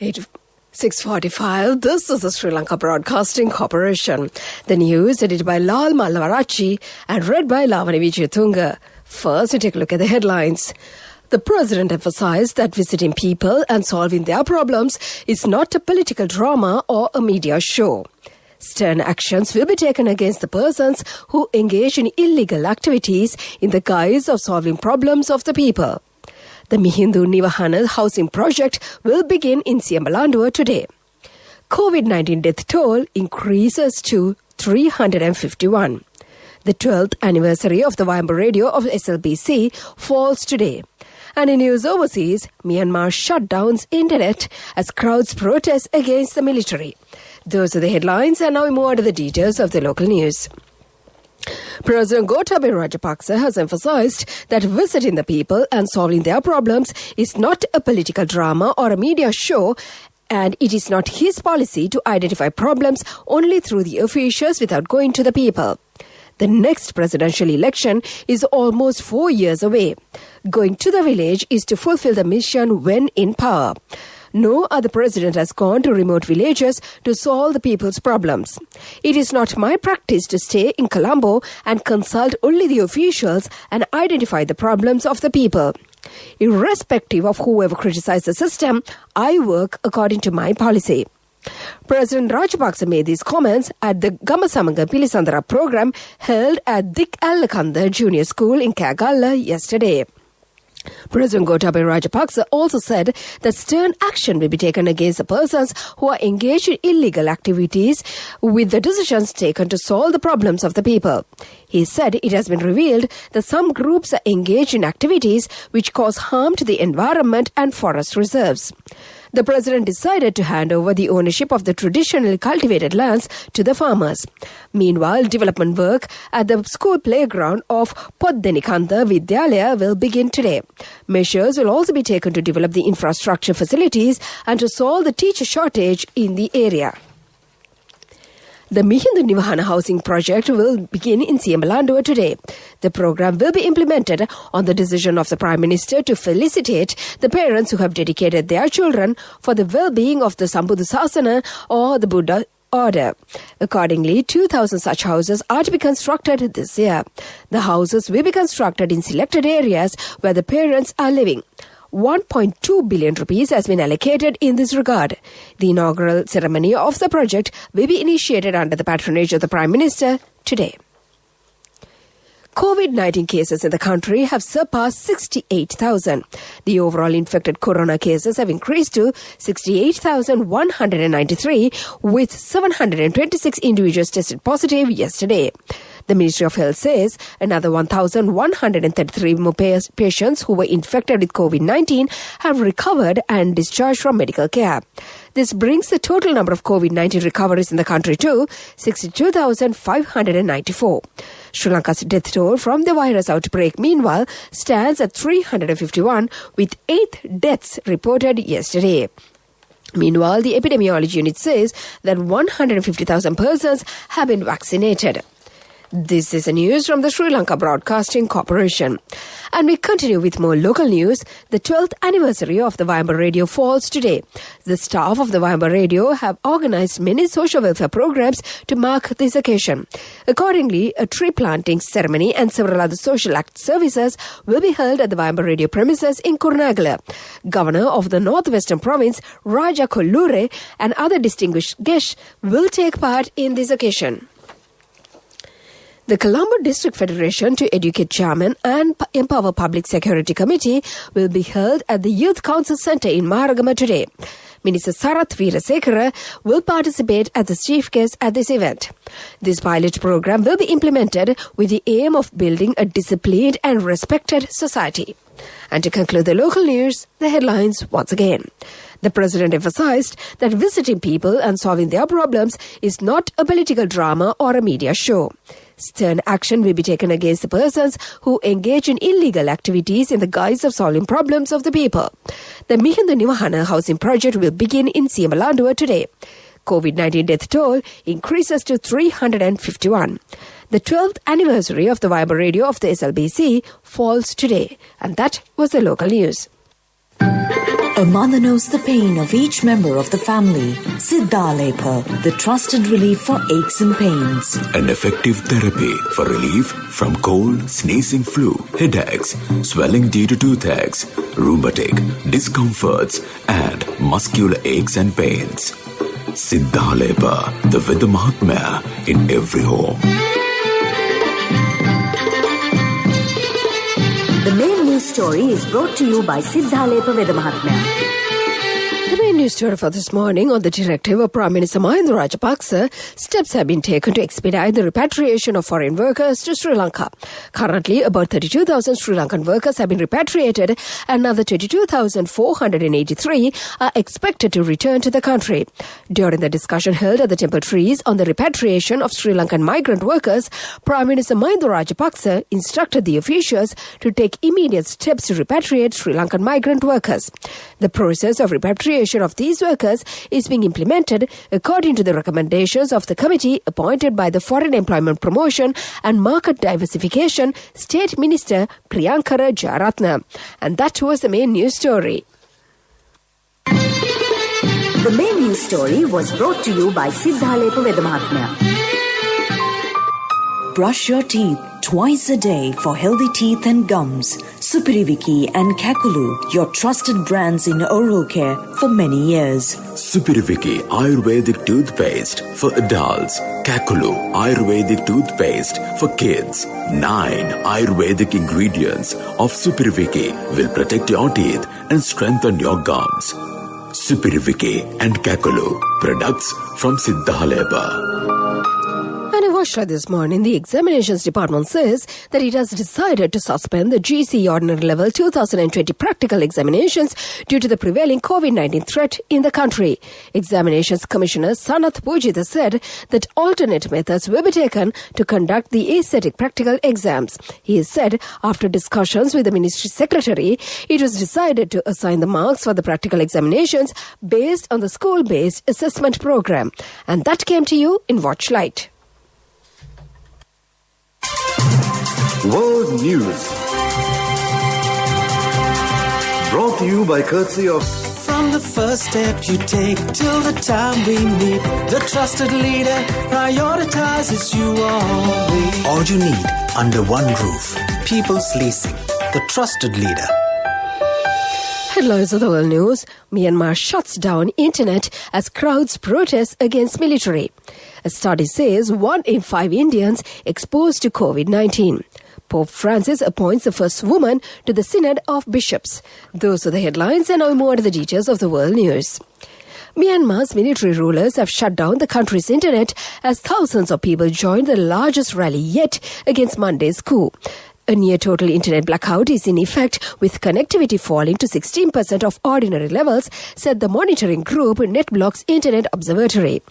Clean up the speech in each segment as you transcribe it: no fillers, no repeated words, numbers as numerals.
6:45. This is the Sri Lanka Broadcasting Corporation. The news edited by Lal Mallavarachi and read by Lavani Vijayatunga. First, we take a look at the headlines. The President emphasized that visiting people and solving their problems is not a political drama or a media show. Stern actions will be taken against the persons who engage in illegal activities in the guise of solving problems of the people. The Mihindu Nivahana housing project will begin in Siambalanduwa today. COVID-19 death toll increases to 351. The 12th anniversary of the Vayamba radio of SLBC falls today. And in news overseas, Myanmar shutdowns internet as crowds protest against the military. Those are the headlines, and now we move on to the details of the local news. President Gotabaya Rajapaksa has emphasized that visiting the people and solving their problems is not a political drama or a media show, and it is not his policy to identify problems only through the officials without going to the people. The next presidential election is almost 4 years away. Going to the village is to fulfill the mission when in power. No other president has gone to remote villages to solve the people's problems. It is not my practice to stay in Colombo and consult only the officials and identify the problems of the people. Irrespective of whoever criticizes the system, I work according to my policy. President Rajapaksa made these comments at the Gamasamanga Pilisandara program held at Dik Allakanda Junior School in Kagalla yesterday. President Gotabaya Rajapaksa also said that stern action will be taken against the persons who are engaged in illegal activities with the decisions taken to solve the problems of the people. He said it has been revealed that some groups are engaged in activities which cause harm to the environment and forest reserves. The president decided to hand over the ownership of the traditionally cultivated lands to the farmers. Meanwhile, development work at the school playground of Poddenikanta Vidyalaya will begin today. Measures will also be taken to develop the infrastructure facilities and to solve the teacher shortage in the area. The Mihindu Nivahana housing project will begin in Siambalanduwa today. The program will be implemented on the decision of the Prime Minister to felicitate the parents who have dedicated their children for the well-being of the Sambuddha Sasana or the Buddha order. Accordingly, 2,000 such houses are to be constructed this year. The houses will be constructed in selected areas where the parents are living. 1.2 billion rupees has been allocated in this regard. The inaugural ceremony of the project will be initiated under the patronage of the Prime Minister today. COVID-19 cases in the country have surpassed 68,000. The overall infected corona cases have increased to 68,193, with 726 individuals tested positive yesterday. The Ministry of Health says another 1,133 more patients who were infected with COVID-19 have recovered and discharged from medical care. This brings the total number of COVID-19 recoveries in the country to 62,594. Sri Lanka's death toll from the virus outbreak, meanwhile, stands at 351, with 8 deaths reported yesterday. Meanwhile, the epidemiology unit says that 150,000 persons have been vaccinated. This is the news from the Sri Lanka Broadcasting Corporation. And we continue with more local news. The 12th anniversary of the Vayamba radio falls today. The staff of the Vayamba radio have organized many social welfare programs to mark this occasion. Accordingly, a tree planting ceremony and several other social act services will be held at the Vayamba radio premises in Kurunegala. Governor of the Northwestern Province, Raja Kollure, and other distinguished guests will take part in this occasion. The Colombo District Federation to Educate Chairman and Empower Public Security Committee will be held at the Youth Council Centre in Maharagama today. Minister Sarath Veerasekara will participate as the chief guest at this event. This pilot program will be implemented with the aim of building a disciplined and respected society. And to conclude the local news, the headlines once again. The president emphasized that visiting people and solving their problems is not a political drama or a media show. Stern action will be taken against the persons who engage in illegal activities in the guise of solving problems of the people. The Mihindu Nivahana housing project will begin in Siambalanduwa today. COVID-19 death toll increases to 351. The 12th anniversary of the Vayamba radio of the SLBC falls today. And that was the local news. A mother knows the pain of each member of the family. Siddhalepa, the trusted relief for aches and pains. An effective therapy for relief from cold, sneezing, flu, headaches, swelling due to toothaches, rheumatic, discomforts, and muscular aches and pains. Siddhalepa, the Veda Mahatmya in every home. The main news story is brought to you by Siddhalepa Veda Mahatmya. The main news story for this morning: on the directive of Prime Minister Mahinda Rajapaksa, steps have been taken to expedite the repatriation of foreign workers to Sri Lanka. Currently, about 32,000 Sri Lankan workers have been repatriated, and another 22,483 are expected to return to the country. During the discussion held at the Temple Trees on the repatriation of Sri Lankan migrant workers, Prime Minister Mahinda Rajapaksa instructed the officials to take immediate steps to repatriate Sri Lankan migrant workers. The process of repatriation of these workers is being implemented according to the recommendations of the committee appointed by the Foreign Employment Promotion and Market Diversification State Minister Priyankara Jayaratne. And that was the main news story. The main news story was brought to you by Siddhalepa Veda Mahatmya. Brush your teeth twice a day for healthy teeth and gums. Supiriviki and Kakulu, your trusted brands in oral care for many years. Supiriviki Ayurvedic toothpaste for adults. Kakulu Ayurvedic toothpaste for kids. 9 Ayurvedic ingredients of Supiriviki will protect your teeth and strengthen your gums. Supiriviki and Kakulu, products from Siddhalepa. And in Vashra this morning, the Examinations Department says that it has decided to suspend the GCE Ordinary Level 2020 practical examinations due to the prevailing COVID-19 threat in the country. Examinations Commissioner Sanath Pujitha said that alternate methods will be taken to conduct the aesthetic practical exams. He has said after discussions with the Ministry Secretary, it was decided to assign the marks for the practical examinations based on the school-based assessment program. And that came to you in Watchlight. World News, brought to you by courtesy of... From the first step you take till the time we meet, the trusted leader prioritizes you always. All you need under one roof. People's Leasing, the trusted leader. Headlines of the world news: Myanmar shuts down internet as crowds protest against military. A study says 1 in 5 Indians exposed to COVID-19. Pope Francis appoints the first woman to the Synod of Bishops. Those are the headlines, and now more to the details of the world news. Myanmar's military rulers have shut down the country's internet as thousands of people joined the largest rally yet against Monday's coup. A near-total internet blackout is in effect, with connectivity falling to 16% of ordinary levels, said the monitoring group NetBlock's Internet Observatory.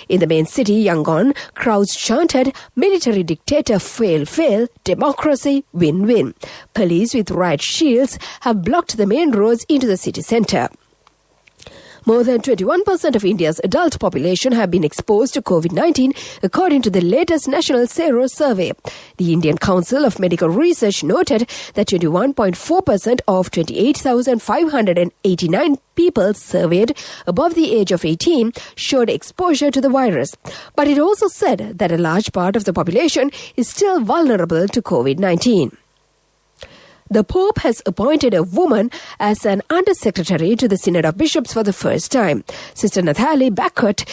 In the main city, Yangon, crowds chanted, "Military dictator fail, fail, democracy win, win." Police with riot shields have blocked the main roads into the city centre. More than 21% of India's adult population have been exposed to COVID-19, according to the latest National Sero survey. The Indian Council of Medical Research noted that 21.4% of 28,589 people surveyed above the age of 18 showed exposure to the virus. But it also said that a large part of the population is still vulnerable to COVID-19. The Pope has appointed a woman as an undersecretary to the Synod of Bishops for the first time. Sister Nathalie Bacot,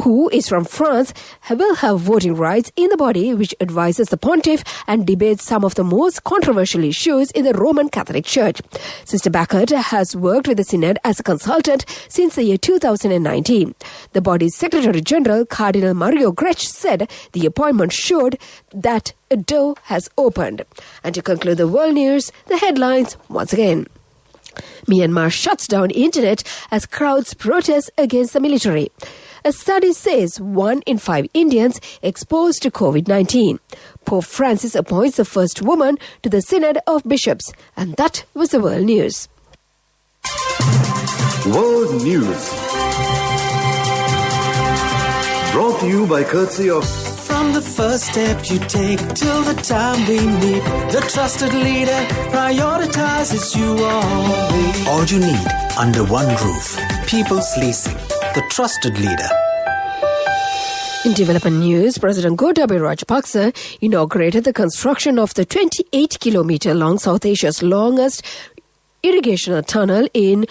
who is from France, will have voting rights in the body which advises the pontiff and debates some of the most controversial issues in the Roman Catholic Church. Sister Bacot has worked with the Synod as a consultant since the year 2019. The body's Secretary General, Cardinal Mario Grech, said the appointment showed that a door has opened. And to conclude the world news, the headlines once again. Myanmar shuts down internet as crowds protest against the military. A study says 1 in 5 Indians exposed to COVID-19. Pope Francis appoints the first woman to the Synod of Bishops. And that was the world news. World News, brought to you by courtesy of... From From the first step you take till the time we meet, the trusted leader prioritizes you always. All you need under one roof. People's Leasing, the trusted leader. In development news, President Gotabaya Rajapaksa inaugurated the construction of the 28-kilometer long South Asia's longest irrigational tunnel in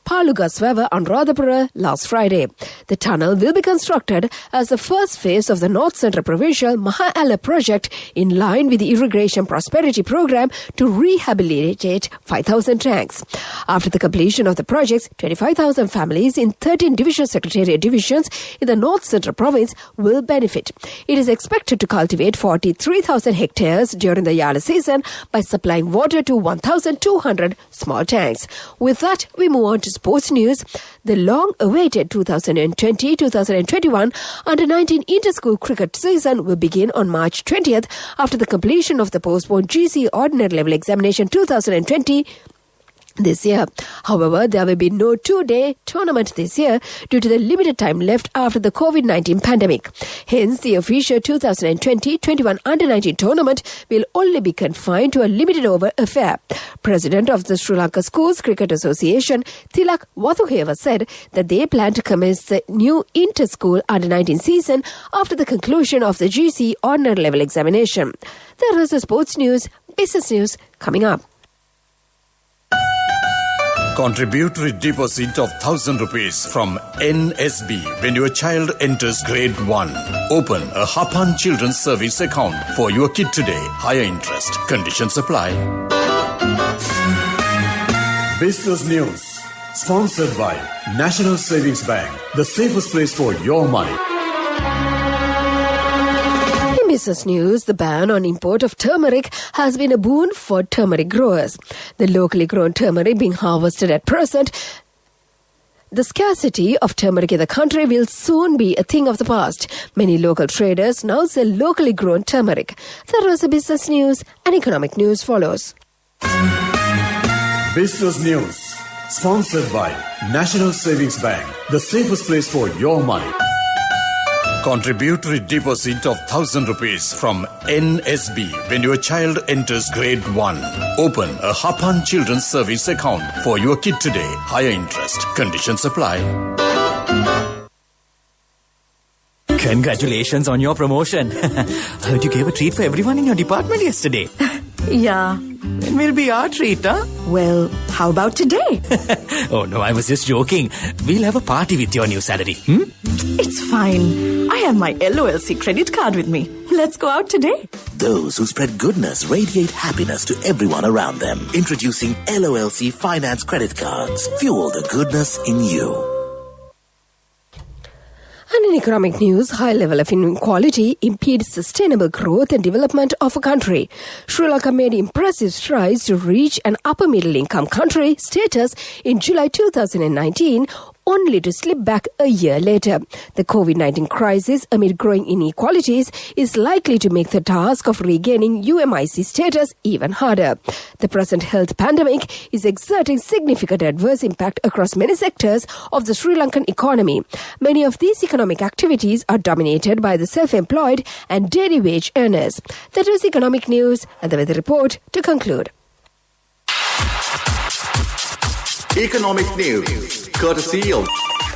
Palugasweva, Anuradhapura last Friday. The tunnel will be constructed as the first phase of the North Central Provincial Maha-Ala project in line with the Irrigation Prosperity Program to rehabilitate 5,000 tanks. After the completion of the projects, 25,000 families in 13 divisional secretariat divisions in the North Central Province will benefit. It is expected to cultivate 43,000 hectares during the Yala season by supplying water to 1,200 small tanks. With that, we move on to sports news. The long-awaited 2020-2021 Under-19 Inter-School Cricket season will begin on March 20th after the completion of the postponed GC Ordinary Level Examination 2020 this year. However, there will be no two-day tournament this year due to the limited time left after the COVID-19 pandemic. Hence, the official 2020-21 Under-19 tournament will only be confined to a limited-over affair. President of the Sri Lanka Schools Cricket Association, Tilak Wathuheva, said that they plan to commence the new inter-school Under-19 season after the conclusion of the GC Ordinary Level Examination. There is the sports news, business news coming up. Contributory deposit of 1,000 rupees from NSB when your child enters grade 1. Open a Hapan Children's Service account for your kid today. Higher interest. Conditions apply. Business News. Sponsored by National Savings Bank. The safest place for your money. Business news, the ban on import of turmeric has been a boon for turmeric growers. The locally grown turmeric being harvested at present, the scarcity of turmeric in the country will soon be a thing of the past. Many local traders now sell locally grown turmeric. That was the business news, and economic news follows. Business News. Sponsored by National Savings Bank. The safest place for your money. Contributory deposit of 1,000 rupees from NSB when your child enters grade 1. Open a Hapan Children's Service account for your kid today. Higher interest. Conditions apply. Congratulations on your promotion. Heard you gave a treat for everyone in your department yesterday. Yeah. When will be our treat, huh? Well, how about today? Oh no, I was just joking. We'll have a party with your new salary. It's fine. I have my LOLC credit card with me. Let's go out today. Those who spread goodness radiate happiness to everyone around them. Introducing LOLC Finance Credit Cards. Fuel the goodness in you. And in economic news, high level of inequality impedes sustainable growth and development of a country. Sri Lanka made impressive strides to reach an upper middle income country status in July 2019, only to slip back a year later. The COVID-19 crisis amid growing inequalities is likely to make the task of regaining UMIC status even harder. The present health pandemic is exerting significant adverse impact across many sectors of the Sri Lankan economy. Many of these economic activities are dominated by the self-employed and daily wage earners. That was economic news, and the weather report to conclude. Economic News. Courtesy of...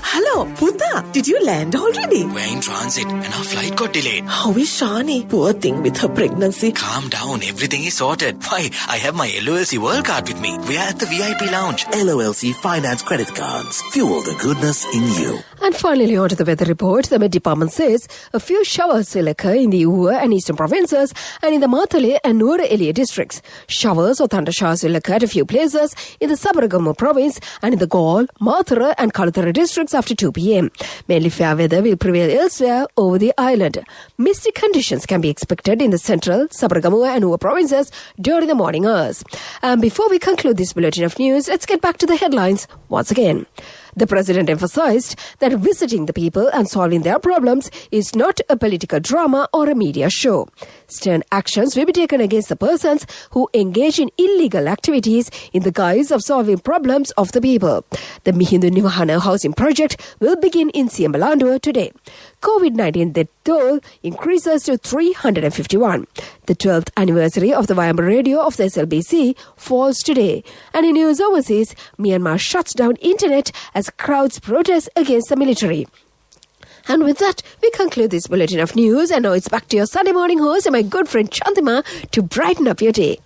Hello, Puta. Did you land already? We're in transit and our flight got delayed. How is Shani? Poor thing with her pregnancy. Calm down, everything is sorted. Why, I have my LOLC World Card with me. We are at the VIP lounge. LOLC Finance Credit Cards. Fuel the goodness in you. And finally, on to the weather report. The Met Department says a few showers will occur in the Uva and Eastern provinces and in the Matale and Nuwara Eliya districts. Showers or thunder showers will occur at a few places in the Sabaragamu province and in the Gaul, Mathura and Kalathara districts after 2 p.m. Mainly fair weather will prevail elsewhere over the island. Misty conditions can be expected in the central, Sabaragamu and Nuwara provinces during the morning hours. And before we conclude this bulletin of news, let's get back to the headlines once again. The president emphasized that visiting the people and solving their problems is not a political drama or a media show. Stern actions will be taken against the persons who engage in illegal activities in the guise of solving problems of the people. The Mihindu Nivahana housing project will begin in Siambalandur today. COVID-19 death toll increases to 351. The 12th anniversary of the Vayambar radio of the SLBC falls today. And in news overseas, Myanmar shuts down internet as crowds protest against the military. And with that, we conclude this bulletin of news. And now it's back to your Sunday morning host and my good friend Chantima to brighten up your day.